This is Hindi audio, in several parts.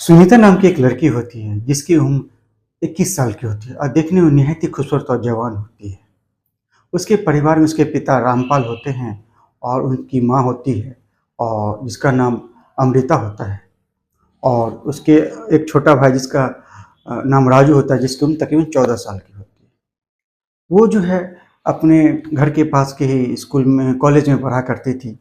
सुनीता नाम की एक लड़की होती है जिसकी उम्र 21 साल की होती है और देखने में निहायत ही खूबसूरत और जवान होती है। उसके परिवार में उसके पिता रामपाल होते हैं और उनकी माँ होती है और जिसका नाम अमृता होता है। और उसके एक छोटा भाई जिसका नाम राजू होता है, जिसकी उम्र तकरीबन 14 साल की होती है। वो जो है अपने घर के पास के ही स्कूल में कॉलेज में पढ़ा करती थी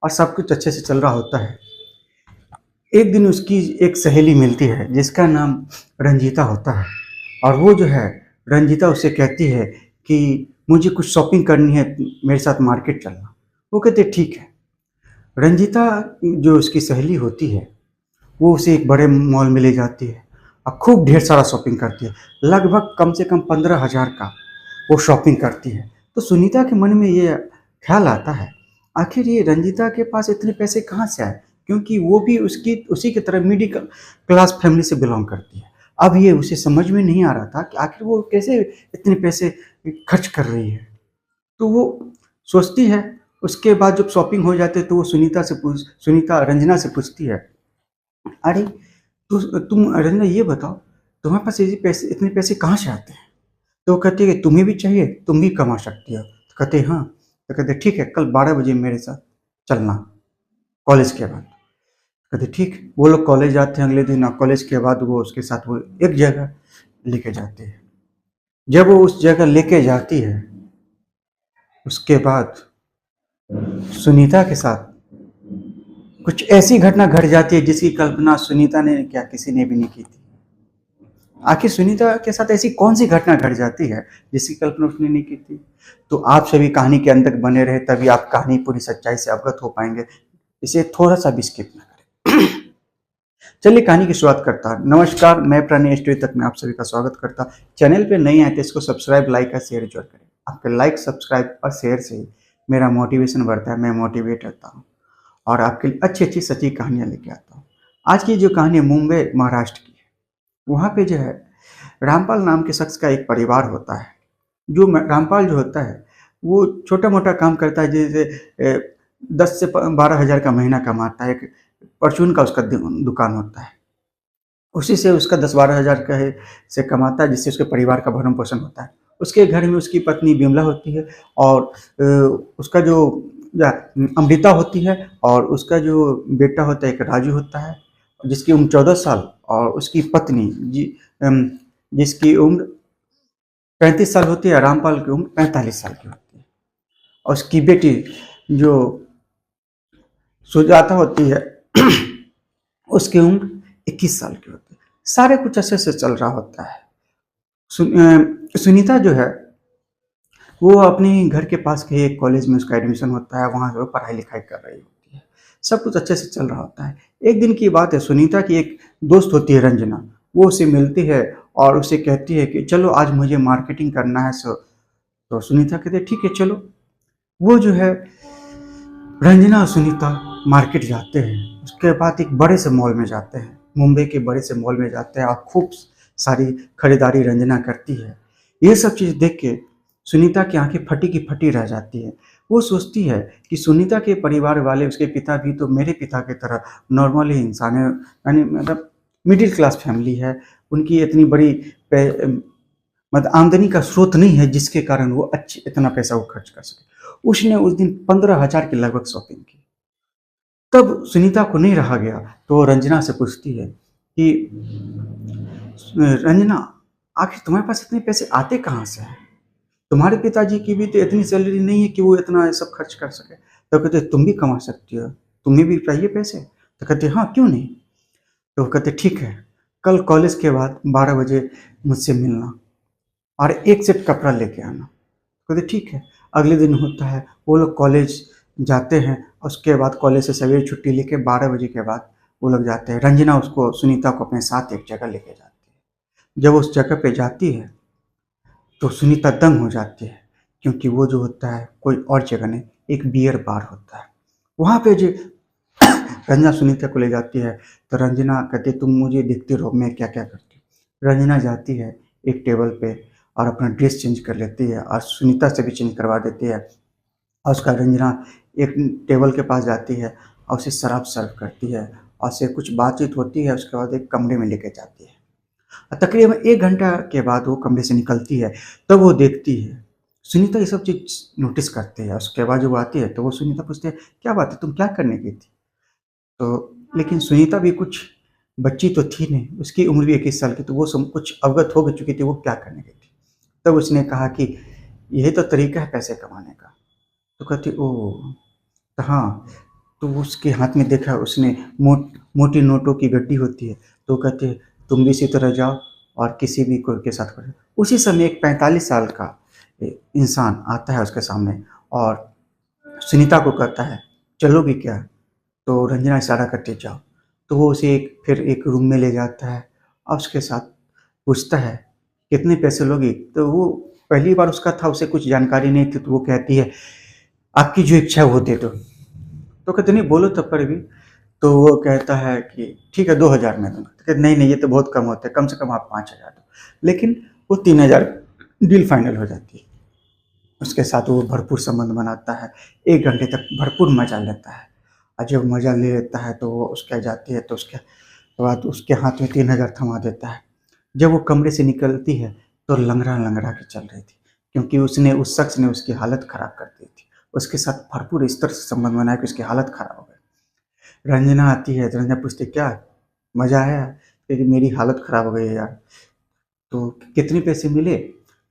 और सब कुछ अच्छे से चल रहा होता है। एक दिन उसकी एक सहेली मिलती है जिसका नाम रंजीता होता है और वो जो है रंजीता उससे कहती है कि मुझे कुछ शॉपिंग करनी है, मेरे साथ मार्केट चलना। वो कहते ठीक है। रंजीता जो उसकी सहेली होती है वो उसे एक बड़े मॉल में ले जाती है और खूब ढेर सारा शॉपिंग करती है। लगभग कम से कम 15,000 का वो शॉपिंग करती है। तो सुनीता के मन में ये ख्याल आता है, आखिर ये रंजीता के पास इतने पैसे कहाँ से आए, क्योंकि वो भी उसकी उसी की तरह मिडिल क्लास फैमिली से बिलोंग करती है। अब ये उसे समझ में नहीं आ रहा था कि आखिर वो कैसे इतने पैसे खर्च कर रही है। तो वो सोचती है। उसके बाद जब शॉपिंग हो जाती है तो वो सुनीता रंजना से पूछती है, अरे तुम रंजना ये बताओ, तुम्हारे पास इतने पैसे कहाँ से आते हैं? तो वो कहती है कि तुम्हें भी चाहिए, तुम भी कमा सकती हो। तो कहते हैं हाँ। तो कहते हैं ठीक है, कल 12 बजे मेरे साथ चलना कॉलेज के बाद। कहते ठीक। वो लोग कॉलेज जाते हैं अगले दिन और कॉलेज के बाद वो उसके साथ वो एक जगह लेके जाते हैं। जब वो उस जगह लेके जाती है उसके बाद सुनीता के साथ कुछ ऐसी घटना घट जाती है जिसकी कल्पना सुनीता ने क्या किसी ने भी नहीं की थी। आखिर सुनीता के साथ ऐसी कौन सी घटना घट जाती है जिसकी कल्पना उसने नहीं की थी? तो आप सभी कहानी के अंत तक बने रहे, तभी आप कहानी पूरी सच्चाई से अवगत हो पाएंगे। इसे थोड़ा सा भी स्किप ना करें। चलिए कहानी की शुरुआत करता है। नमस्कार, मैं प्रणय स्टोरी तक में आप सभी का स्वागत करता हूँ। चैनल पे नए आए तो इसको सब्सक्राइब, लाइक और शेयर जरूर करें। आपके लाइक, सब्सक्राइब और शेयर से ही मेरा मोटिवेशन बढ़ता है, मैं मोटिवेट रहता हूँ और आपके लिए अच्छी अच्छी सच्ची कहानियाँ लेके आता हूँ। आज की जो कहानी है मुंबई महाराष्ट्र की है। वहाँ पे जो है रामपाल नाम के शख्स का एक परिवार होता है। रामपाल जो होता है वो छोटा मोटा काम करता है, जैसे 10 से 12 हज़ार का महीना कमाता है। एक परचून का उसका दुकान होता है, उसी से उसका 10-12 हज़ार का है से कमाता है, जिससे उसके परिवार का भरण पोषण होता है। उसके घर में उसकी पत्नी बिमला होती है और उसका जो अमृता होती है और उसका जो बेटा होता है एक राजू होता है, जिसकी उम्र 14 साल, और उसकी पत्नी जिसकी उम्र 35 साल होती है। रामपाल की उम्र 45 साल की होती है और उसकी बेटी जो सुजाता होती है उसकी उम्र 21 साल की होती है। सारे कुछ अच्छे से चल रहा होता है। सुनीता जो है वो अपने घर के पास के एक कॉलेज में उसका एडमिशन होता है, वहाँ वो पढ़ाई लिखाई कर रही होती है। सब कुछ अच्छे से चल रहा होता है। एक दिन की बात है, सुनीता की एक दोस्त होती है रंजना। वो उसे मिलती है और उसे कहती है कि चलो आज मुझे मार्केटिंग करना है। तो सुनीता कहते ठीक है चलो। वो जो है रंजना और सुनीता मार्केट जाते हैं। उसके बाद एक बड़े से मॉल में जाते हैं, मुंबई के बड़े से मॉल में जाते हैं और खूब सारी खरीदारी रंजना करती है। ये सब चीज़ देख के सुनीता की आंखें फटी की फटी रह जाती है। वो सोचती है कि सुनीता के परिवार वाले, उसके पिता भी तो मेरे पिता की तरह नॉर्मल ही इंसान है, यानी मतलब मिडिल क्लास फैमिली है। उनकी इतनी बड़ी मतलब आमदनी का स्रोत नहीं है जिसके कारण वो इतना पैसा वो खर्च कर सके। उसने उस दिन 15,000 की लगभग शॉपिंग की। तब सुनीता को नहीं रहा गया तो वो रंजना से पूछती है कि रंजना, आखिर तुम्हारे पास इतने पैसे आते कहाँ से हैं? तुम्हारे पिताजी की भी तो इतनी सैलरी नहीं है कि वो इतना सब खर्च कर सके। तो कहते तुम भी कमा सकती हो, तुम्हें भी चाहिए पैसे? तो कहते हाँ क्यों नहीं। तो कहते ठीक है, कल कॉलेज के बाद 12 बजे मुझसे मिलना और एक सेट कपड़ा लेके आना। कहते ठीक है। अगले दिन होता है, वो लोग कॉलेज जाते हैं। उसके बाद कॉलेज से सवेरे छुट्टी लेके 12 बजे के बाद वो लोग जाते हैं। रंजना उसको सुनीता को अपने साथ एक जगह लेके जाती है। जब उस जगह पे जाती है तो सुनीता दंग हो जाती है, क्योंकि वो जो होता है कोई और जगह नहीं, एक बियर बार होता है। वहाँ पे जो रंजना सुनीता को ले जाती है तो रंजना कहती तुम मुझे देखते रहो मैं क्या क्या करती हूँ। रंजना जाती है एक टेबल पे और अपना ड्रेस चेंज कर लेती है और सुनीता से भी चेंज करवा देती है। और उसका रंजना एक टेबल के पास जाती है और उसे शराब सर्व करती है और उससे कुछ बातचीत होती है, उसके बाद एक कमरे में लेके जाती है। तकरीबन 1 घंटा के बाद वो कमरे से निकलती है, तब वो देखती है। सुनीता ये सब चीज़ नोटिस करती है, उसके बाद जब वो आती है, तो वो सुनीता पूछती है, "क्या बात है, तुम क्या करने गई थी?" तो लेकिन सुनीता भी कुछ बच्ची तो थी नहीं, उसकी उम्र भी 21 साल की, तो वो सम कुछ अवगत हो चुकी थी, वो क्या करने गई थी। तब उसने कहा कि, "यही तो तरीका है पैसे कमाने का।" तो कहती, "ओह!" तो हाँ, तो उसके हाथ में देखा उसने मोटी नोटों की गड्डी होती है, तो वो कहती है, "तुम भी इसी तरह जाओ और किसी भी को के साथ करो।" उसी समय एक 45 साल का इंसान आता है उसके सामने और सुनीता को कहता है, "चलोगी क्या?" तो रंजना इशारा करती है, "जाओ।" तो वो उसे फिर एक रूम में ले जाता है और उसके साथ पूछता है, "कितने पैसे लोगी?" तो वो पहली बार उसका था, उसे कुछ जानकारी नहीं थी, तो वो कहती है, "आपकी जो इच्छा है वो दे दो।" तो कहते, "नहीं बोलो तब पर भी।" तो वो कहता है कि ठीक है 2000 मैं दूँगा। तो कहते नहीं, नहीं ये तो बहुत कम होता है, कम से कम आप 5000 दो। लेकिन वो 3000 डील फाइनल हो जाती है। उसके साथ वो भरपूर संबंध बनाता है, 1 घंटे तक भरपूर मज़ा लेता है। और जब मज़ा ले लेता है तो वो उसके जाती है, तो उसके बाद उसके हाथ में 3000 थमा देता है। जब वो कमरे से निकलती है तो लंगड़ा-लंगड़ा के चल रही थी, क्योंकि उसने उस शख्स ने उसकी हालत ख़राब कर दी थी। उसके साथ भरपूर इस तरह से संबंध बनाया कि उसकी हालत ख़राब हो गई। रंजना आती है, तो रंजना पूछती है, "क्या मज़ा आया?" कहे कि मेरी हालत ख़राब हो गई है यार। तो कितने पैसे मिले?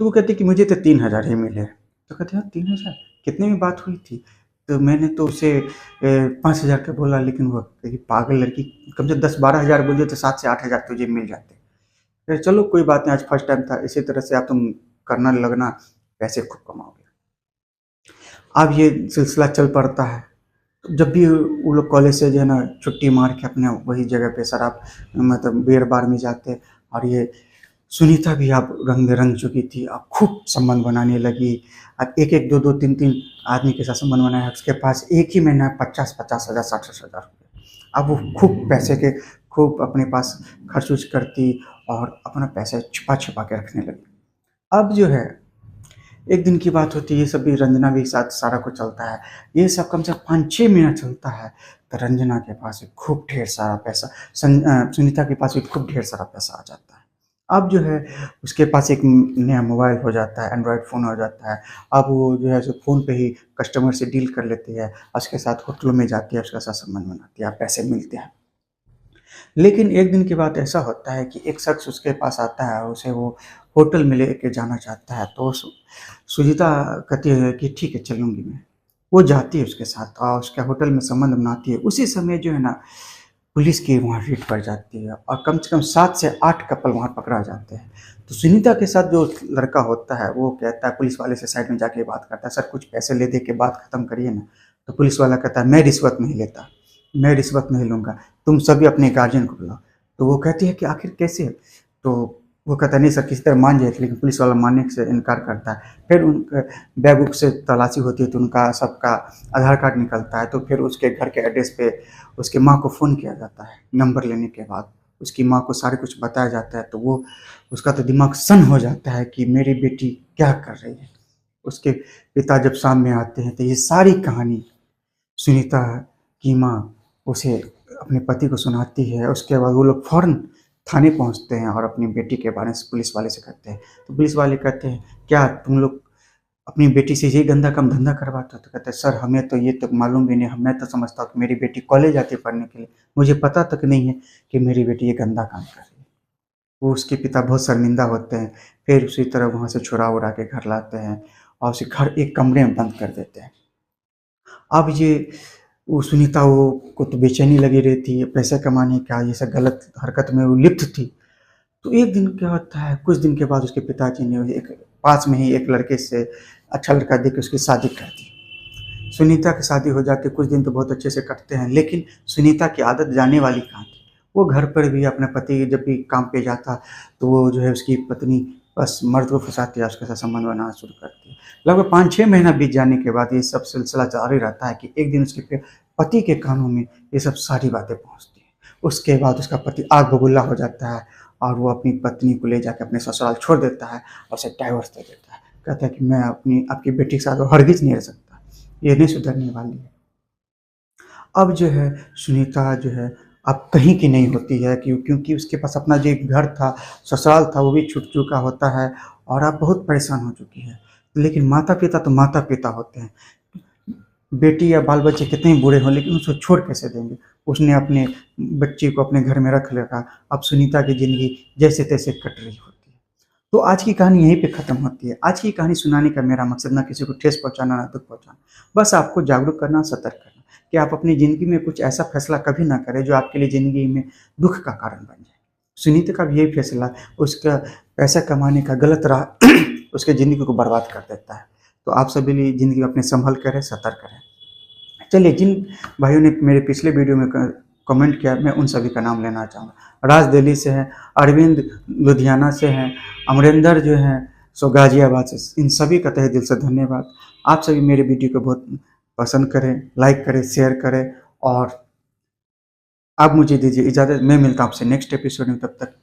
तो वो कहती है कि मुझे तो 3000 ही मिले। तो कहते हैं, "यार 3000 कितने में बात हुई थी?" तो मैंने तो उसे 5000 का बोला, लेकिन वो कही, "पागल लड़की, कम से 10-12 हज़ार बोली तो 7 से 8000 तुझे मिल जाते।" फिर चलो कोई बात नहीं, आज फर्स्ट टाइम था, इसी तरह से अब तुम करना लगना, पैसे खूब कमाओगे। अब ये सिलसिला चल पड़ता है। जब भी वो लोग कॉलेज से जो है ना छुट्टी मार के अपने वही जगह पे शराब मतलब बियर बार में जाते, और ये सुनीता भी अब रंग में रंग चुकी थी, अब खूब संबंध बनाने लगी। अब एक एक दो दो तीन तीन आदमी के साथ संबंध बनाया, उसके पास एक ही महीना 50-50 हज़ार 60-60 हज़ार रुपये। अब वो खूब पैसे के खूब अपने पास खर्च उर्च करती और अपना पैसा छिपा छिपा के रखने लगी। अब जो है एक दिन की बात होती है, ये सब भी रंजना भी साथ सारा कुछ चलता है। ये सब कम से कम 5-6 महीना चलता है, तो रंजना के पास भी खूब ढेर सारा पैसा, सुनीता के पास भी खूब ढेर सारा पैसा आ जाता है। अब जो है उसके पास एक नया मोबाइल हो जाता है, एंड्रॉयड फ़ोन हो जाता है। अब वो जो है सो फ़ोन पे ही कस्टमर से डील कर लेती है, उसके साथ होटलों में जाती है, उसके साथ संबंध बनाती है, पैसे मिलते हैं। लेकिन एक दिन की बात ऐसा होता है कि एक शख्स उसके पास आता है और उसे वो होटल में लेके जाना चाहता है, तो सुजीता कहती है कि ठीक है चलूँगी मैं। वो जाती है उसके साथ और उसके होटल में संबंध बनाती है। उसी समय जो है ना पुलिस की वहाँ रेड पड़ जाती है और कम से कम 7 से 8 कपल वहाँ पकड़ा जाते हैं। तो सुनीता के साथ जो लड़का होता है वो कहता है, पुलिस वाले से साइड में जाके बात करता है, "सर कुछ पैसे ले दे के बात खत्म करिए ना।" तो पुलिस वाला कहता है, "मैं रिश्वत नहीं लेता, मैं रिश्वत नहीं लूँगा, तुम सभी अपने गार्जियन को बुलाओ।" तो वो कहती है कि आखिर कैसे? तो वो कहता है, "नहीं सर, किसी तरह मान जाए थे।" लेकिन पुलिस वाला मानने से इनकार करता है। फिर उनके बैग वूग से तलाशी होती है, तो उनका सबका आधार कार्ड निकलता है, तो फिर उसके घर के एड्रेस पे उसकी माँ को फ़ोन किया जाता है। नंबर लेने के बाद उसकी माँ को सारा कुछ बताया जाता है, तो वो उसका तो दिमाग सन्न हो जाता है कि मेरी बेटी क्या कर रही है। उसके पिता जब सामने आते हैं, तो ये सारी कहानी सुनीता की माँ उसे अपने पति को सुनाती है। उसके बाद वो लोग फ़ौरन थाने पहुँचते हैं और अपनी बेटी के बारे में पुलिस वाले से कहते हैं। तो पुलिस वाले कहते हैं, "क्या तुम लोग अपनी बेटी से यही गंदा काम धंधा करवाते हो?" तो कहते हैं, "सर हमें तो ये तो मालूम भी नहीं, मैं तो समझता हूँ कि मेरी बेटी कॉलेज जाती है पढ़ने के लिए, मुझे पता तक नहीं है कि मेरी बेटी ये गंदा काम कर रही है।" वो उसके पिता बहुत शर्मिंदा होते हैं, फिर उसी तरह वहाँ से छुड़ा-उड़ा के घर लाते हैं और उसे घर एक कमरे में बंद कर देते हैं। अब ये वो सुनीता वो को तो बेचैनी लगी रहती है, पैसे कमाने का ये सब गलत हरकत में वो लिप्त थी। तो एक दिन क्या होता है, कुछ दिन के बाद उसके पिताजी ने एक पास में ही एक लड़के से अच्छा लड़का देख के उसकी शादी कर दी। सुनीता की शादी हो जाती है, कुछ दिन तो बहुत अच्छे से कटते हैं, लेकिन सुनीता की आदत जाने वाली कहाँ थी। वो घर पर भी अपने पति जब भी काम पे जाता, तो वो जो है उसकी पत्नी बस मर्द को फँसाती है, उसके साथ संबंध बनाना शुरू करती है। लगभग 5-6 महीना बीत जाने के बाद ये सब सिलसिला जारी रहता है कि एक दिन उसके पति के कानों में ये सब सारी बातें पहुँचती हैं। उसके बाद उसका पति आग बबूला हो जाता है और वो अपनी पत्नी को ले जाके अपने ससुराल छोड़ देता है और उसे डाइवोर्स दे देता है। कहता है कि मैं अपनी आपकी बेटी के साथ हरगिज़ नहीं रह सकता, ये नहीं सुधरने वाली है। अब जो है सुनीता जो है अब कहीं की नहीं होती है, क्योंकि उसके पास अपना जो एक घर था, ससुराल था, वो भी छूट चुका होता है और अब बहुत परेशान हो चुकी है। लेकिन माता पिता तो माता पिता होते हैं। बेटी या बाल बच्चे कितने ही बुरे हों, लेकिन उसको छोड़ कैसे देंगे। उसने अपने बच्चे को अपने घर में रख रखा। अब सुनीता की ज़िंदगी जैसे तैसे कट रही होती है। तो आज की कहानी यहीं पे ख़त्म होती है। आज की कहानी सुनाने का मेरा मकसद ना किसी को ठेस पहुँचाना, ना दुःख पहुँचाना। बस आपको जागरूक करना, सतर्क करना कि आप अपनी ज़िंदगी में कुछ ऐसा फैसला कभी ना करें जो आपके लिए ज़िंदगी में दुःख का कारण बन जाए। सुनीता का भी यही फैसला, उसका पैसा कमाने का गलत राह उसकी ज़िंदगी को बर्बाद कर देता है। तो आप सभी लिए ज़िंदगी अपने संभल कर रहें, सतर्क रहें। चलिए, जिन भाइयों ने मेरे पिछले वीडियो में कमेंट किया, मैं उन सभी का नाम लेना चाहूँगा। राज दिल्ली से हैं, अरविंद लुधियाना से हैं, अमरिंदर जो हैं सो गाजियाबाद से। इन सभी का तहे दिल से धन्यवाद। आप सभी मेरे वीडियो को बहुत पसंद करें, लाइक करें, शेयर करें और आप मुझे दीजिए इजाज़त। मैं मिलता हूँ आपसे नेक्स्ट एपिसोड में, तब तक